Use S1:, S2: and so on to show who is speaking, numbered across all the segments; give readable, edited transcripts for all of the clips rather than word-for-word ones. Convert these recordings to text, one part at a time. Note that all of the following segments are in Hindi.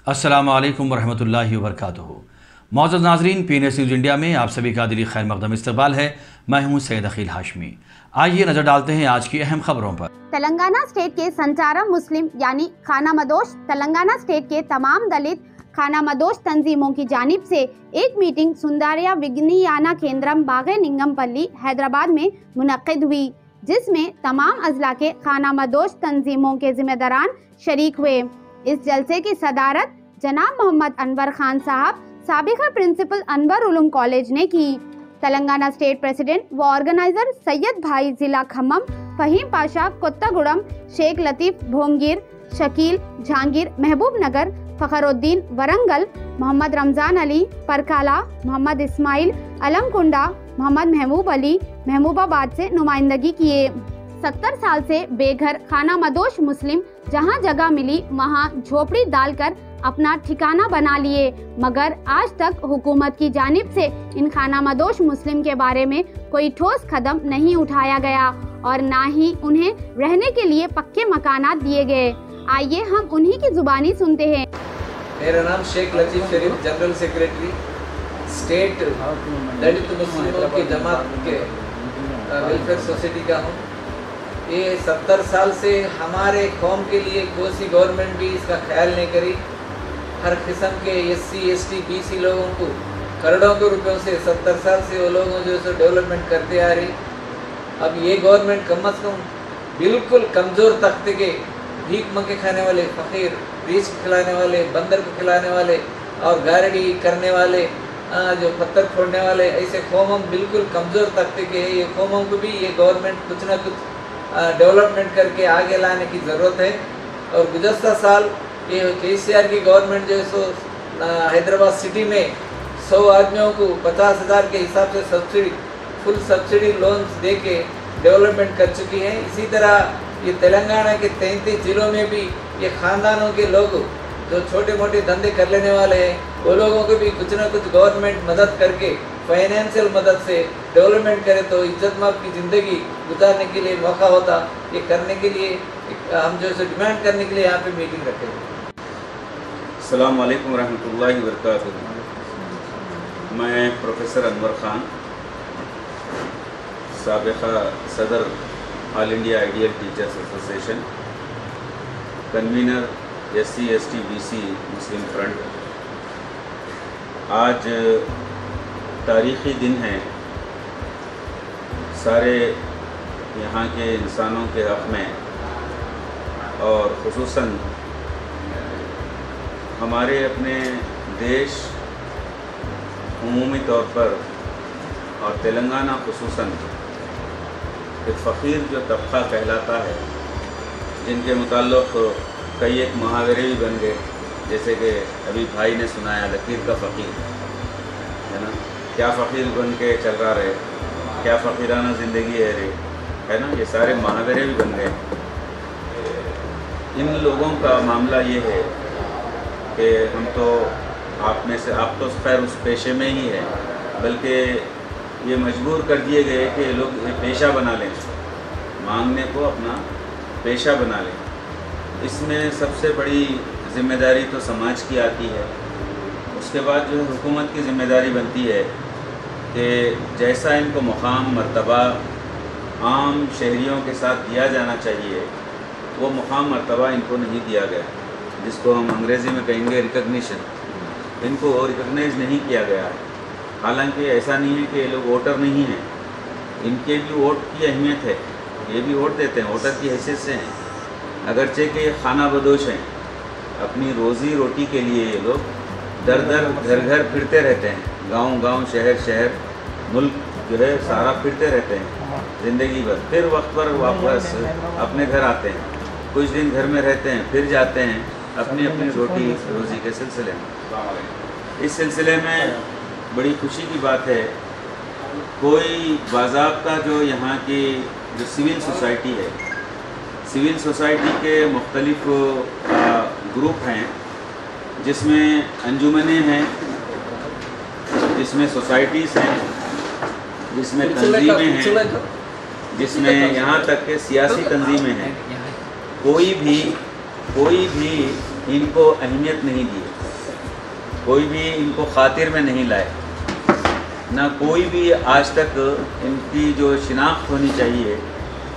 S1: अस्सलामु अलैकुम वरहमतुल्लाहि वबरकातुहू। मौजूद नाजरीन, PNS न्यूज़ इंडिया में आप सभी का दिली खैर मकदम इस्तकबाल है। मैं हूं सैयद अखिल हाशमी। आइए नजर डालते हैं आज की अहम खबरों पर।
S2: तेलंगाना स्टेट के संचारा मुस्लिम यानी खानामदोश तेलंगाना स्टेट के तमाम दलित खानामदोश तंजीमों की जानिब से एक मीटिंग सुंदरिया विज्ञानियाना केंद्रम बागे निंगमपल्ली हैदराबाद में मुनक्किद हुई, जिसमें तमाम अजला के खानामदोश तंजीमों के जिम्मेदारान शरीक हुए। इस जलसे की सदारत जनाब मोहम्मद अनवर खान साहब, साबिका प्रिंसिपल अनवर उलूम कॉलेज ने की। तेलंगाना स्टेट प्रेसिडेंट व ऑर्गेनाइजर सैयद भाई जिला खम्मम, फहीम पाशा कोत्तागुड़म, शेख लतीफ भोंगीर, शकील जहांगीर महबूब नगर, फखरुद्दीन वरंगल, मोहम्मद रमजान अली परकाला, मोहम्मद इस्माइल अलमकुंडा, मोहम्मद महबूब अली महबूबाबाद से नुमाइंदगी किए। 70 साल से बेघर खानामदोश मुस्लिम जहां जगह मिली वहां झोपड़ी डालकर अपना ठिकाना बना लिए, मगर आज तक हुकूमत की जानिब से इन खानामदोश मुस्लिम के बारे में कोई ठोस कदम नहीं उठाया गया और ना ही उन्हें रहने के लिए पक्के मकानात दिए गए। आइए हम उन्हीं की जुबानी सुनते हैं।
S3: मेरा नाम शेख लतीफ शरीफ, जनरल सेक्रेटरी स्टेट दलित मुस्लिमों की जमात के वेलफेयर सोसाइटी का हूँ। ये 70 साल से हमारे कौम के लिए कोई सी गवर्नमेंट भी इसका ख्याल नहीं करी। हर किस्म के SC ST BC लोगों को करोड़ों के रुपयों से 70 साल से वो लोगों जो है डेवलपमेंट करते आ रही। अब ये गवर्नमेंट कम अज़ कम बिल्कुल कमज़ोर तबके के भीख मंगे खाने वाले फ़कीर, रीछ खिलाने वाले, बंदर को खिलाने वाले और गारडी करने वाले, जो पत्थर फोड़ने वाले, ऐसे कौम बिल्कुल कमज़ोर तबके के हैं। ये कौमों को भी ये गवर्नमेंट कुछ ना कुछ डेवलपमेंट करके आगे लाने की ज़रूरत है। और गुज़श्ता साल ये KCR की गवर्नमेंट जो है सो हैदराबाद सिटी में 100 आदमियों को 50,000 के हिसाब से सब्सिडी, फुल सब्सिडी लोन्स दे के डेवलपमेंट कर चुकी है। इसी तरह ये तेलंगाना के 33 ज़िलों में भी ये ख़ानदानों के लोग जो छोटे मोटे धंधे कर लेने वाले हैं, वो लोगों को भी कुछ ना कुछ गवर्नमेंट मदद करके फाइनेंशियल मदद से डेवलपमेंट करे तो इज्जतमाब की ज़िंदगी गुजारने के लिए मौका होता। ये करने के लिए हम जो है डिमांड करने के लिए यहाँ पे मीटिंग रखे हैं।
S4: अस्सलामु अलैकुम रहमतुल्लाहि वबरकातुहू। मैं प्रोफेसर अनवर खान, साबिका सदर all India ideal teachers association, convener SC ST BC मुस्लिम फ्रंट। आज तारीख़ी दिन है। सारे यहाँ के इंसानों के हक़ में और ख़ुसूसन हमारे अपने देश उमूमी तौर पर और तेलंगाना ख़ुसूसन एक फ़कीर जो तबका कहलाता है, जिनके मुताल्लिक़ कई एक मुहावरे भी बन गए, जैसे कि अभी भाई ने सुनाया लकीर का फ़कीर, है ना, क्या फ़कीर बन के चल रहा रहे, क्या फ़कीराना ज़िंदगी है रे, है ना, ये सारे मुहावरे भी बन गए। इन लोगों का मामला ये है कि हम तो आप में से, आप तो खैर उस पेशे में ही है, बल्कि ये मजबूर कर दिए गए कि लोग ये पेशा बना लें, मांगने को अपना पेशा बना लें। इसमें सबसे बड़ी ज़िम्मेदारी तो समाज की आती है। उसके बाद जो हुकूमत की ज़िम्मेदारी बनती है कि जैसा इनको मुकाम मर्तबा आम शहरियों के साथ दिया जाना चाहिए, वो मुकाम मर्तबा इनको नहीं दिया गया, जिसको हम अंग्रेज़ी में कहेंगे रिकग्निशन। इनको रिकग्नाइज नहीं किया गया है। हालांकि ऐसा नहीं है कि ये लोग वोटर नहीं हैं, इनके भी वोट की अहमियत है, ये भी वोट देते हैं, वोटर की हैसियत से हैं। अगरचे कि ये खानाबदोश हैं, अपनी रोज़ी रोटी के लिए ये लोग दर दर घर घर फिरते रहते हैं, गांव गांव शहर शहर मुल्क जो है सारा फिरते रहते हैं ज़िंदगी भर। फिर वक्त पर वापस अपने घर आते हैं, कुछ दिन घर में रहते हैं, फिर जाते हैं अपनी अपनी रोटी रोज़ी के सिलसिले में। इस सिलसिले में बड़ी खुशी की बात है, कोई बाज़ाब्ता जो यहाँ की जो सिविल सोसाइटी है, सिविल सोसाइटी के मुख्तलिफ ग्रुप हैं, जिसमें अंजुमनें हैं, जिसमें सोसाइटीज़ हैं, जिसमें तंजीमें हैं, जिसमें यहाँ तक के सियासी तंजीमें हैं। कोई भी इनको अहमियत नहीं दी, कोई भी इनको खातिर में नहीं लाए, ना कोई भी आज तक इनकी जो शिनाख्त होनी चाहिए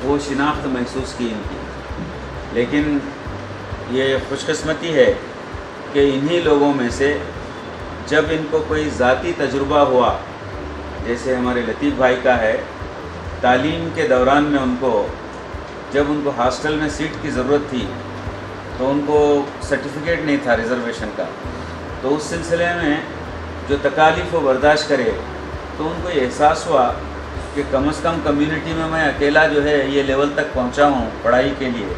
S4: वो शिनाख्त महसूस की इनकी। लेकिन ये खुशकिस्मती है कि इन्हीं लोगों में से जब इनको कोई ज़ाती तजुर्बा हुआ, जैसे हमारे लतीफ़ भाई का है, तालीम के दौरान में उनको जब उनको हॉस्टल में सीट की ज़रूरत थी तो उनको सर्टिफिकेट नहीं था रिज़र्वेशन का, तो उस सिलसिले में जो तकालीफ वो बर्दाश्त करे तो उनको ये एहसास हुआ कि कम से कम कम्युनिटी में मैं अकेला जो है ये लेवल तक पहुंचा हूँ पढ़ाई के लिए,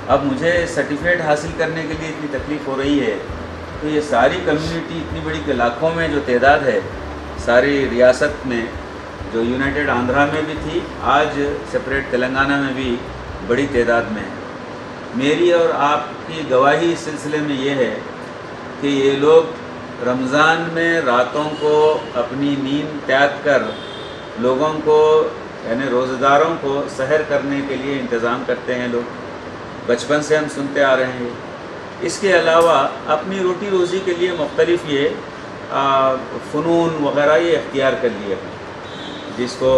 S4: अब मुझे सर्टिफिकेट हासिल करने के लिए इतनी तकलीफ़ हो रही है। तो ये सारी कम्युनिटी इतनी बड़ी के लाखों में जो तादाद है सारी रियासत में, जो यूनाइटेड आंध्रा में भी थी, आज सेपरेट तेलंगाना में भी बड़ी तादाद में है। मेरी और आपकी गवाही इस सिलसिले में ये है कि ये लोग रमज़ान में रातों को अपनी नींद त्याग कर लोगों को यानी रोज़ेदारों को सहर करने के लिए इंतज़ाम करते हैं लोग, बचपन से हम सुनते आ रहे हैं। इसके अलावा अपनी रोटी रोज़ी के लिए मुख्तलिफ़ ये फ़नून वग़ैरह ये इख्तियार कर लिए, जिसको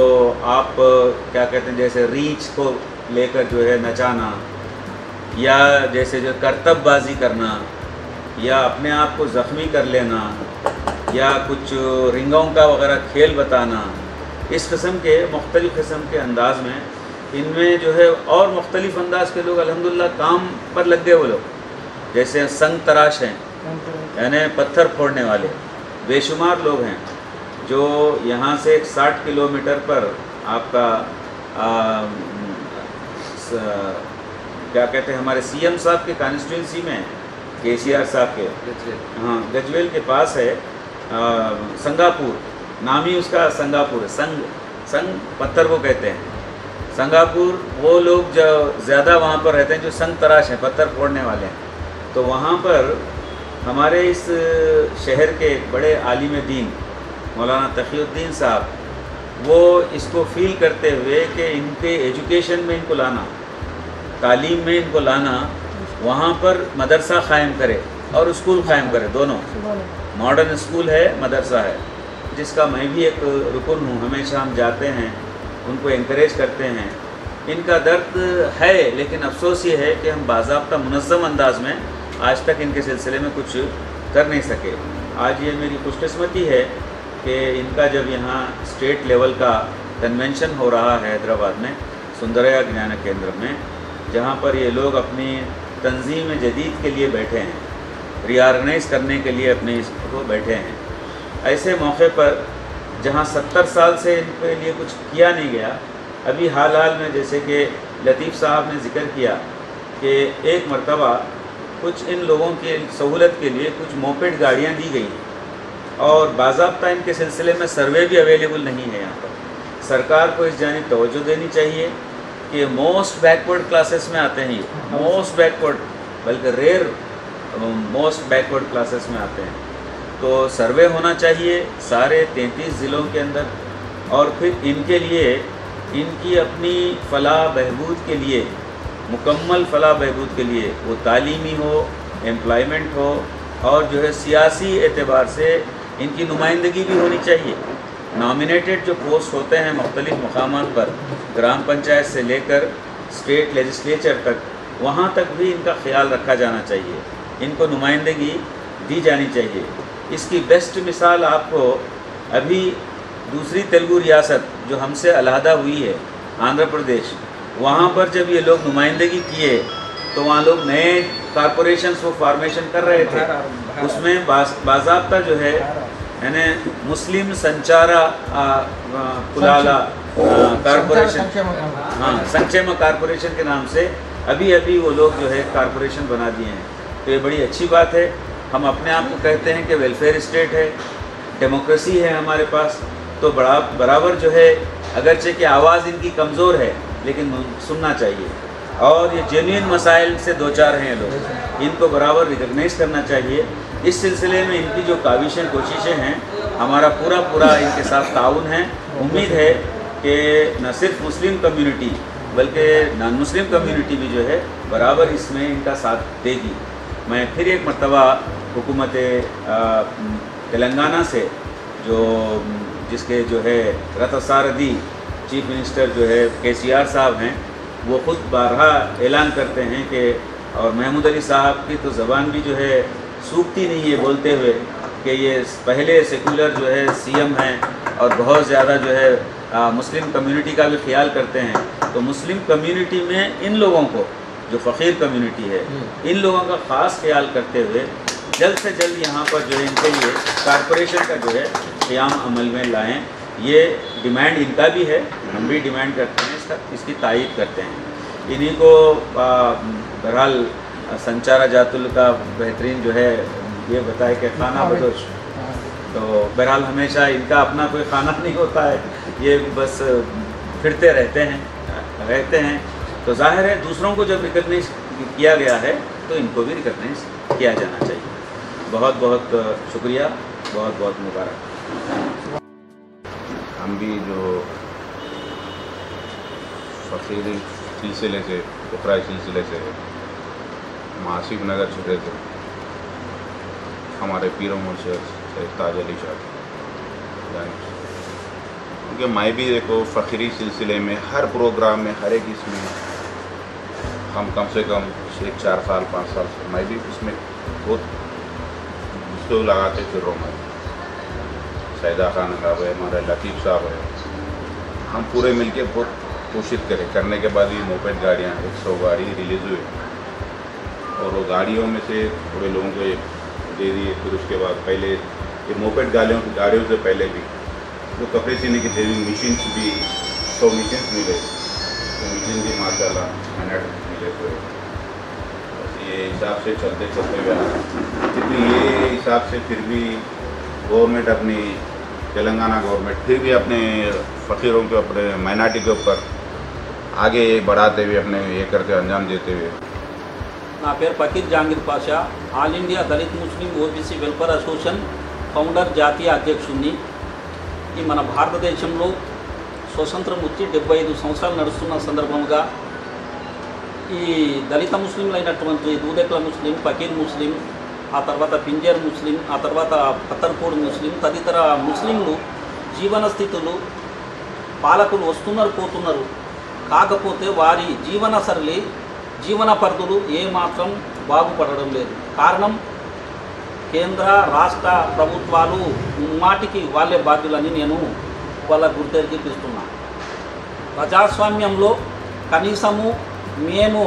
S4: आप क्या कहते हैं, जैसे रीछ को लेकर जो है नचाना, या जैसे जो करतबबाजी करना, या अपने आप को ज़ख्मी कर लेना, या कुछ रिंगों का वग़ैरह खेल बताना, इस किस्म के मुख्तलिफ़ किस्म के अंदाज़ में इनमें जो है और मुख्तलिफ़ अंदाज़ के लोग अल्हम्दुलिल्लाह काम पर लग गए। वो लोग जैसे संग तराश हैं, यानी पत्थर फोड़ने वाले, बेशुमार लोग हैं जो यहाँ से 60 किलोमीटर पर आपका क्या कहते हैं, हमारे सीएम साहब के कॉन्स्टिट्यूंसी में, केसीआर साहब के, हाँ, गजवेल के पास है संगापुर, नाम ही उसका संगापुर है। संग पत्थर को कहते हैं संगापुर। वो लोग जो ज़्यादा वहाँ पर रहते हैं जो संग तराश हैं, पत्थर फोड़ने वाले हैं। तो वहाँ पर हमारे इस शहर के बड़े आलिम दीन मौलाना तक़ीउद्दीन साहब, वो इसको फील करते हुए कि इनके एजुकेशन में इनको लाना, तालीम में इनको लाना, वहाँ पर मदरसा क़ायम करे और स्कूल क़ायम करे, दोनों मॉडर्न स्कूल है, मदरसा है, जिसका मैं भी एक रुकन हूँ। हमेशा हम जाते हैं, उनको एनकरेज करते हैं। इनका दर्द है, लेकिन अफसोस ये है कि हम बाज़ाब्ता मुनज़्ज़म अंदाज में आज तक इनके सिलसिले में कुछ कर नहीं सके। आज ये मेरी खुशकिस्मती है कि इनका जब यहाँ स्टेट लेवल का कन्वेंशन हो रहा है हैदराबाद में सुंदरया ज्ञान केंद्र में, जहाँ पर ये लोग अपनी तंजीम जदीद के लिए बैठे हैं, रीऑर्गेनाइज करने के लिए अपने इसको बैठे हैं। ऐसे मौके पर जहाँ 70 साल से इनके लिए कुछ किया नहीं गया, अभी हाल में जैसे कि लतीफ़ साहब ने ज़िक्र किया कि एक मरतबा कुछ इन लोगों की सहूलत के लिए कुछ मोपेड गाड़ियाँ दी गई, और बाज़ाब्ता इनके सिलसिले में सर्वे भी अवेलेबल नहीं है यहाँ पर। सरकार को इस जानिब तवज्जो देनी चाहिए कि मोस्ट बैकवर्ड क्लासेस में आते हैं, ये मोस्ट बैकवर्ड, बल्कि रेयर मोस्ट बैकवर्ड क्लासेस में आते हैं। तो सर्वे होना चाहिए सारे 33 ज़िलों के अंदर, और फिर इनके लिए इनकी अपनी फ़लाह बहबूद के लिए, मुकम्मल फ़लाह बहबूद के लिए, वो तालीमी हो, एम्प्लॉयमेंट हो, और जो है सियासी एतबार से इनकी नुमाइंदगी भी होनी चाहिए। नॉमिनेटेड जो पोस्ट होते हैं मुख्तलिफ़ मकामात पर, ग्राम पंचायत से लेकर स्टेट लेजिस्लेचर तक, वहाँ तक भी इनका ख्याल रखा जाना चाहिए, इनको नुमाइंदगी दी जानी चाहिए। इसकी बेस्ट मिसाल आपको अभी दूसरी तेलुगु रियासत जो हमसे अलहदा हुई है, आंध्र प्रदेश, वहाँ पर जब ये लोग नुमाइंदगी किए तो वहाँ लोग नए कॉरपोरेशंस वो फॉर्मेशन कर रहे थे, उसमें बाज़ाब्ता जो है यानी मुस्लिम संचारा कुलाला कॉरपोरेशन, हाँ, संक्षेम कॉरपोरेशन के नाम से अभी वो लोग जो है कॉरपोरेशन बना दिए हैं। तो ये बड़ी अच्छी बात है। हम अपने आप को कहते हैं कि वेलफेयर स्टेट है, डेमोक्रेसी है हमारे पास, तो बराबर जो है, अगरचे कि आवाज़ इनकी कमज़ोर है लेकिन सुनना चाहिए, और ये जेन्युइन मसाइल से दो चार हैं लोग, इनको बराबर रिकग्नाइज़ करना चाहिए। इस सिलसिले में इनकी जो काविशें कोशिशें हैं, हमारा पूरा इनके साथ ताउन है। उम्मीद है कि न सिर्फ मुस्लिम कम्युनिटी बल्कि नॉन मुस्लिम कम्युनिटी भी जो है बराबर इसमें इनका साथ देगी। मैं फिर एक मरतबा हुकूमत तेलंगाना से जिसके जो है रथसारथी चीफ मिनिस्टर जो है KCR साहब हैं, वो ख़ुद बारहा ऐलान करते हैं कि, और महमूद अली साहब की तो ज़बान भी जो है सूखती नहीं है बोलते हुए कि ये पहले सेकुलर जो है CM हैं और बहुत ज़्यादा जो है मुस्लिम कम्युनिटी का भी ख्याल करते हैं। तो मुस्लिम कम्युनिटी में इन लोगों को, जो फ़कीर कम्युनिटी है, इन लोगों का ख़ास ख्याल करते हुए जल्द से जल्द यहाँ पर जो है इनके लिए कॉरपोरेशन का जो है क़याम अमल में लाएँ। ये डिमांड इनका भी है, हम भी डिमांड करते हैं, इसकी तायीद करते हैं। इन्हीं को बहरहाल संचारा जातुल का बेहतरीन जो है ये बताए कि खाना बदोश, तो बहरहाल हमेशा इनका अपना कोई खाना नहीं होता है, ये बस फिरते रहते हैं। तो जाहिर है दूसरों को जब रिकग्नाइज किया गया है तो इनको भी रिकग्नाइज किया जाना चाहिए। बहुत बहुत शुक्रिया, बहुत बहुत मुबारक।
S5: हम भी जो फ़कीरी सिलसिले से, फ़ुक़रा सिलसिले से मासिफ नगर छुटे थे, हमारे पीर मुर्शिद ताज अली शाह जाने, क्योंकि मैं भी देखो फ़कीरी सिलसिले में हर प्रोग्राम में हर एक इसमें हम कम से कम 4 साल 5 साल से मैं भी उसमें बहुत उसको लगाते फिर रहा हूँ। सैदा खान साहब है, हमारे लतीफ़ साहब है, हम पूरे मिलके बहुत कोशिश करने के बाद ये मोपेड गाड़ियाँ 100 गाड़ी रिलीज़ हुई और वो गाड़ियों में से थोड़े लोगों को दे दिए। फिर उसके बाद पहले ये मोपेड गाड़ियों से पहले भी वो कपड़े सीने की सेविंग मशीन्स भी 100 मशीन्स मिले, तो मशीन भी माशाल्लाह मिनट मिले। तो ये हिसाब से चलते हुए लेकिन ये हिसाब से फिर भी गवर्नमेंट अपनी तेलंगाना गवर्नमेंट फिर भी अपने फ़कीरों के, अपने माइनॉरिटी के ऊपर आगे बढ़ाते हुए अपने ये करके अंजाम देते हुए।
S6: నా పేరు ఫకీర్ జహాంగీర్ పాషా, ఆల్ ఇండియా దళిత్ ముస్లిం ఓబీసీ వెల్ఫేర్ అసోసియేషన్ ఫౌండర్, జాతీయ అధ్యక్షుడిని. ఈ మన భారతదేశంలో స్వతంత్రం వచ్చి 75 సంవత్సరాలు నడుస్తున్న సందర్భంగా ఈ దళిత ముస్లింలైనటువంటి దూదెక్ల ముస్లిం, ఫకీర్ ముస్లిం, ఆ తర్వాత పింజర్ ముస్లిం, ఆ తర్వాత పత్తర్పూడి ముస్లిం తదితర ముస్లింలు జీవన స్థితులు, పాలకులు వస్తున్నారు పోతున్నారు, కాకపోతే వారి జీవన సరళి, జీవన పరిధులు ఏమాత్రం బాగుపడడం లేదు. కారణం కేంద్ర రాష్ట్ర ప్రభుత్వాలు మాటికి వాళ్ళే బాధ్యులని నేను వాళ్ళ గుర్తెరిగిస్తున్నాను. ప్రజాస్వామ్యంలో కనీసము మేము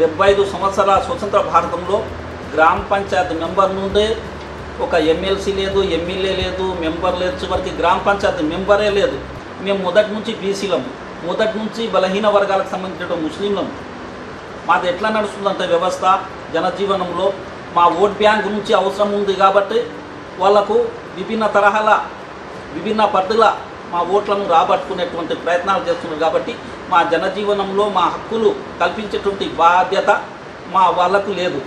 S6: 75 సంవత్సరాల స్వతంత్ర భారతంలో గ్రామ పంచాయతీ మెంబర్ నుండే ఒక ఎమ్మెల్సీ లేదు, ఎమ్మెల్యే లేదు, మెంబర్ లేదు, చివరికి గ్రామ పంచాయతీ మెంబరే లేదు. మేము మొదటి నుంచి బీసీలము, మొదటి నుంచి బలహీన వర్గాలకు సంబంధించిన ముస్లింలము. మాది ఎట్లా నడుస్తుందంటే వ్యవస్థ జనజీవనంలో మా ఓట్ బ్యాంక్ గురించి అవసరం ఉంది కాబట్టి వాళ్లకు విభిన్న తరహాల విభిన్న పద్ధతుల మా ఓట్లను రాబట్టుకునేటువంటి ప్రయత్నాలు చేస్తున్నారు. కాబట్టి మా జనజీవనంలో మా హక్కులు కల్పించేటువంటి బాధ్యత మా వాళ్ళకు లేదు.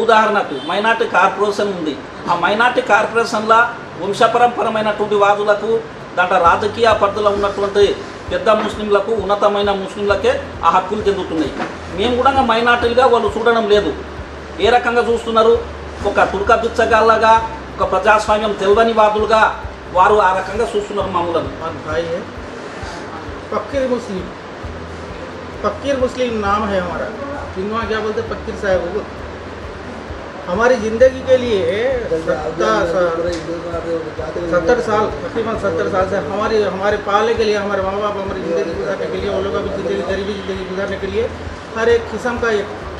S6: ఉదాహరణకు మైనార్టీ కార్పొరేషన్ ఉంది. ఆ మైనార్టీ కార్పొరేషన్లో వంశపరంపరమైనటువంటి వాదులకు, దాంట్లో రాజకీయ పద్ధతిలో ఉన్నటువంటి పెద్ద ముస్లింలకు, ఉన్నతమైన ముస్లింలకే ఆ హక్కులు చెందుతున్నాయి. మేము కూడా మైనార్టీలుగా వాళ్ళు చూడడం లేదు. ఏ రకంగా చూస్తున్నారు? ఒక తుర్క బిచ్చగాళ్ళగా, ఒక ప్రజాస్వామ్యం తెలియని వాదులుగా వారు ఆ రకంగా చూస్తున్నారు మామూలుగా.
S7: फकीर मुस्लिम नाम है हमारा, जिनवा क्या बोलते फकीर साहब। वो हमारी ज़िंदगी के लिए 70 साल तकरीबन 70 साल से हमारे पालने के लिए, हमारे माँ बाप हमारी ज़िंदगी गुजारने के लिए, वो लोग भी ज़िंदगी गरीबी ज़िंदगी गुजारने के लिए हर एक किस्म का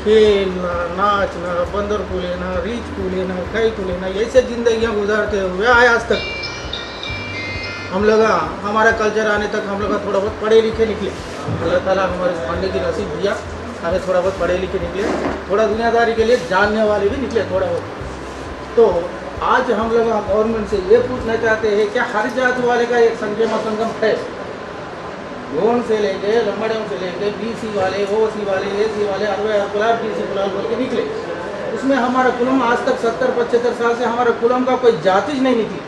S7: खेलना, नाचना, बंदर को लेना, रीछ को लेना, कई को लेना, ऐसे ज़िंदगियाँ गुजारते हुए आए आज तक। हम लोग हमारा कल्चर आने तक हम लोग थोड़ा बहुत पढ़े लिखे निकले। अल्लाह ताला हमारे पढ़ने की नसीब दिया, हमें थोड़ा बहुत पढ़े लिखे निकले, थोड़ा दुनियादारी के लिए जानने वाले भी निकले थोड़ा बहुत। तो आज हम लोग गवर्नमेंट से ये पूछना चाहते हैं कि हर जात वाले का एक संगम है। गोंड से लेके लंबड़ियों से लेके BC वाले, OC वाले, AC वाले, अरवे अरकुलार BC कुलाल बोल के निकले। उसमें हमारा कुलम आज तक 70-75 साल से हमारे कुलम का कोई जाति नहीं निकली।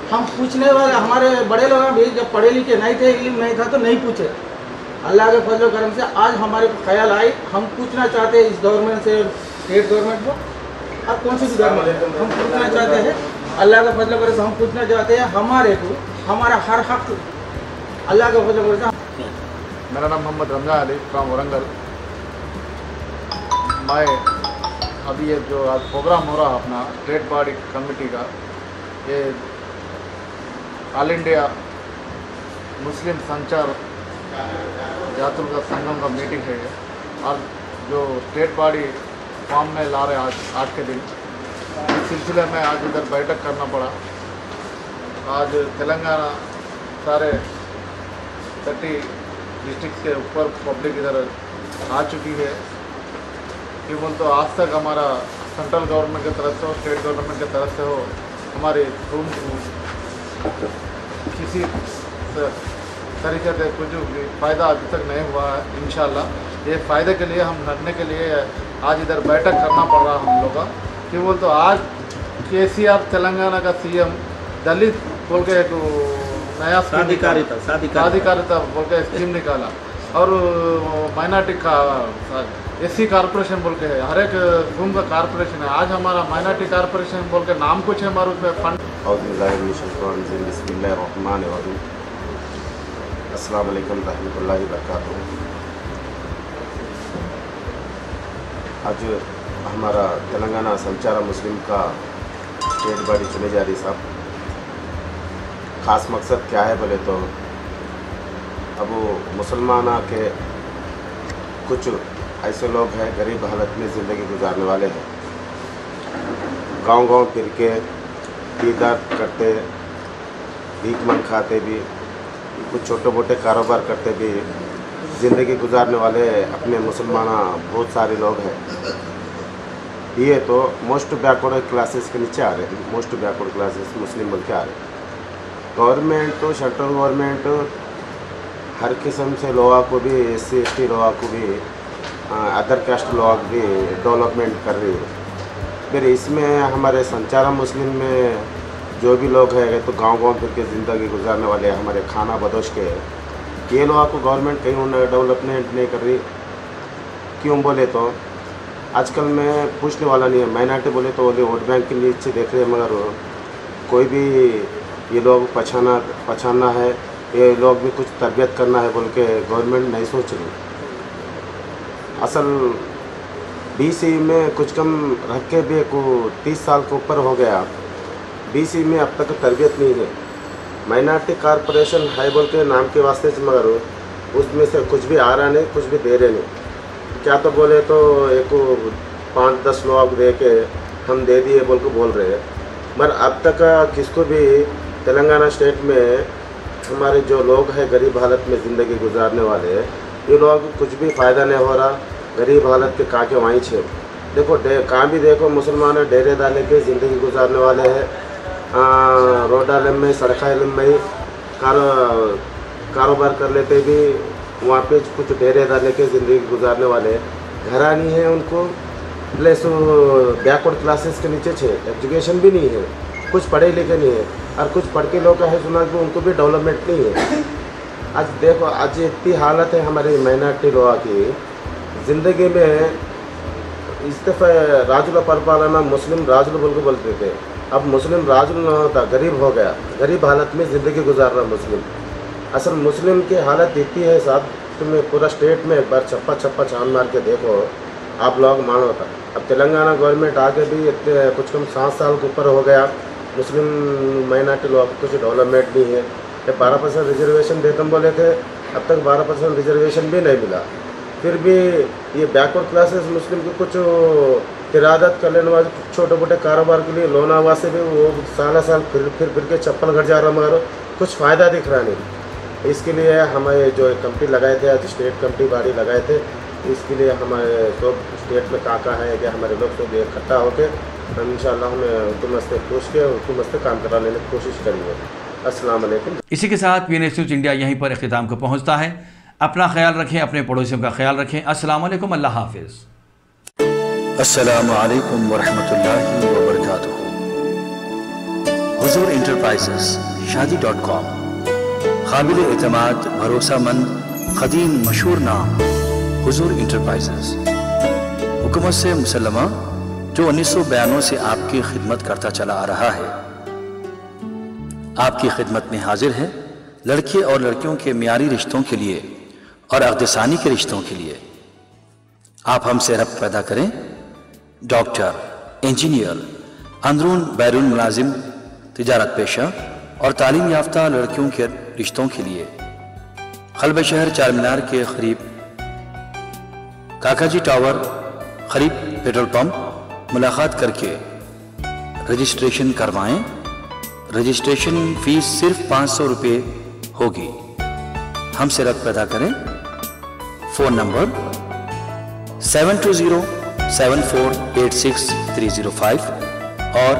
S7: हम पूछने वाले हमारे बड़े लोग भी जब पढ़े लिखे नहीं थे, इल्म नहीं था तो नहीं पूछे। अल्लाह के फजल करम से आज हमारे ख्याल आए, हम पूछना चाहते हैं इस गवर्नमेंट से, स्टेट गवर्नमेंट को और कौन सी भी धर्म हम पूछना चाहते हैं, अल्लाह का फजल करे से हम पूछना चाहते हैं, हमारे को हमारा हर हक अल्लाह का फजल करे से।
S8: मेरा नाम मोहम्मद रमज़ान अली फ्राम वरंगल। मैं अभी ये जो आज प्रोग्राम हो रहा अपना स्टेट बॉडी कमेटी का, ये ऑल इंडिया मुस्लिम संचार जातुल का संगम का मीटिंग है और जो स्टेट बॉडी फॉर्म में ला रहे आज के दिन, इस सिलसिले में आज इधर बैठक करना पड़ा। आज तेलंगाना सारे 30 डिस्ट्रिक्ट के ऊपर पब्लिक इधर आ चुकी है। केवल तो आज तक हमारा सेंट्रल गवर्नमेंट की तरफ से हो, स्टेट गवर्नमेंट की तरफ से हो, हमारे किसी तरीके से कुछ फ़ायदा अभी तक नहीं हुआ है। इंशाल्लाह ये फ़ायदे के लिए हम लड़ने के लिए आज इधर बैठक करना पड़ रहा हम लोग का। केवल तो आज KCR तेलंगाना का CM दलित बोल के एक नया साधिकारिता बोल के स्कीम निकाला और माइनॉरिटी का SC कॉर्पोरेशन बोल के है, हर एक ग्रुप का कॉर्पोरेशन है। आज हमारा माइनॉरिटी कॉर्पोरेशन बोल के नाम कुछ है, हमारे उसमें फंड।
S9: अस्सलाम वालेकुम रहमतुल्लाहि वबरकातुहू। आज हमारा तेलंगाना संचार मुस्लिम का स्टेट बॉडी चुने जा रही साहब। ख़ास मकसद क्या है बोले तो अब मुसलमाना के कुछ ऐसे लोग हैं गरीब हालत में ज़िंदगी गुजारने वाले हैं, गांव-गांव फिर के दीदार करते, भीख मंग खाते भी, कुछ छोटे मोटे कारोबार करते भी ज़िंदगी गुजारने वाले अपने मुसलमाना बहुत सारे लोग हैं। ये तो मोस्ट बैकवर्ड क्लासेस के नीचे आ रहे हैं, मोस्ट बैकवर्ड क्लासेस मुस्लिम बोल के आ रहे हैं। गवर्नमेंट तो सेंट्रल गवर्नमेंट हर किस्म से लोगों को भी SC ST लोगों को भी अदर कास्ट लोग भी डेवलपमेंट कर रही है। फिर इसमें हमारे संचार मुस्लिम में जो भी लोग हैं तो गांव-गांव फिर के ज़िंदगी गुजारने वाले हमारे खाना बदोश के, ये लोगों को गवर्नमेंट कहीं उन्हें डेवलपमेंट नहीं कर रही। क्यों बोले तो आजकल मैं पूछने वाला नहीं है, माइनॉरिटी बोले तो वो वोट बैंक के नीचे देख रहे हैं, मगर कोई भी ये लोग पहचानना है, ये लोग भी कुछ तरबियत करना है बोल के गवर्नमेंट नहीं सोच रही। असल BC में कुछ कम रख के भी को 30 साल के ऊपर हो गया, BC में अब तक तरबियत नहीं है। माइनॉरिटी कॉर्पोरेशन है बोल के नाम के वास्ते से, मगर उसमें से कुछ भी आ रहा नहीं, कुछ भी दे रहे नहीं। क्या तो बोले तो एक 5-10 लोग दे के हम दे दिए बोल के बोल रहे हैं, मगर अब तक किसको भी तेलंगाना स्टेट में हमारे जो लोग हैं गरीब हालत में ज़िंदगी गुजारने वाले, ये लोग कुछ भी फ़ायदा नहीं हो रहा। गरीब हालत के काके वहीं छे देखो, कहाँ भी देखो मुसलमान डेरे डाले के ज़िंदगी गुजारने वाले हैं। रोड आलम में सड़क आलम में कारोबार कर लेते भी, वहाँ पे कुछ डेरे डाले के ज़िंदगी गुजारने वाले घरानी है उनको, प्लस बैकवर्ड क्लासेस के नीचे छे, एजुकेशन भी नहीं है, कुछ पढ़े लिखे नहीं है, और कुछ पढ़ के लोग है सुना कि उनको भी डेवलपमेंट नहीं है। आज देखो आज इतनी हालत है हमारे माइनॉरिटी लोगों की ज़िंदगी में। इस दफ़ा राजुला परिपालना मुस्लिम राजुल बोल के बोलते थे, अब मुस्लिम राजुल न होता, गरीब हो गया, गरीब हालत में ज़िंदगी गुजार रहा मुस्लिम। असल मुस्लिम की हालत इतनी है साहब, तुम्हें पूरा स्टेट में एक बार छप्पा छान मार के देखो, आप लोग मानो था। अब तेलंगाना गवर्नमेंट आगे भी इतने कुछ कम 7 साल के ऊपर हो गया, मुस्लिम माइनॉरिटी लोग कुछ डेवलपमेंट नहीं है। 12% रिजर्वेशन देते बोले थे, अब तक 12% रिजर्वेशन भी नहीं मिला। फिर भी ये बैकवर्ड क्लासेस मुस्लिम को कुछ किरादत कर लेने वाले छोटे मोटे कारोबार के लिए लोन आवाज से भी वो साल फिर के चप्पल घर जा रहा, मगर कुछ फ़ायदा दिख रहा नहीं। इसके लिए हमारे जो कमेटी लगाए थे, आज स्टेट कमेटी बॉडी लगाए थे, इसके लिए हमारे सब स्टेट में कहाँ है कि हमारे लोग सब इकट्ठा होकर हम इंशाल्लाह हमें हुकूमत से पूछ के हुकूमत से काम कराने की कोशिश करेंगे। अस्सलाम वालेकुम।
S1: इसी के साथ PNS न्यूज़ इंडिया यहीं पर इख्तिताम को पहुँचता है। अपना ख्याल रखें, अपने पड़ोसियों का ख्याल रखें। अस्सलाम वालेकुम, अल्लाह हाफिज़।
S10: अस्सलामु अलैकुम वरहमतुल्लाहि वबरकातुहू। हुजूर इंटरप्राइजेस शादी.com, काबिल एतमाद, भरोसामंद, क़दीम मशहूर नाम हुजूर इंटरप्राइजेस। हुकूमत से मुसल्लमा जो 1992 से आपकी खिदमत करता चला आ रहा है। आपकी खिदमत में हाजिर है लड़के और लड़कियों के मियारी रिश्तों के लिए और अक़दसानी के रिश्तों के लिए। आप हमसे रब्त पैदा करें। डॉक्टर, इंजीनियर, अंदरून बैरून मुलाजिम, तिजारत पेशा और तालीम याफ्ता लड़कियों के रिश्तों के लिए खलब शहर चार मीनार के करीब काकाजी टावर करीब पेट्रोल पंप मुलाकात करके रजिस्ट्रेशन करवाएं। रजिस्ट्रेशन फीस सिर्फ 500 रुपये होगी। हमसे रब्त पैदा करें। फ़ोन नंबर 7207486305 और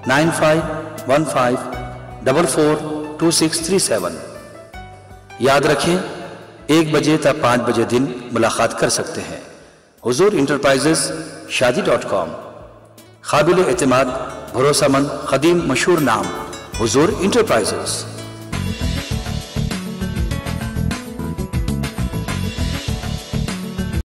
S10: 9515442637। याद रखें, 1 बजे तक 5 बजे दिन मुलाकात कर सकते हैं। हुजूर इंटरप्राइजेस शादी.com, काबिल एतमाद, भरोसामंद, कदीम, मशहूर नाम हुजूर इंटरप्राइजेस।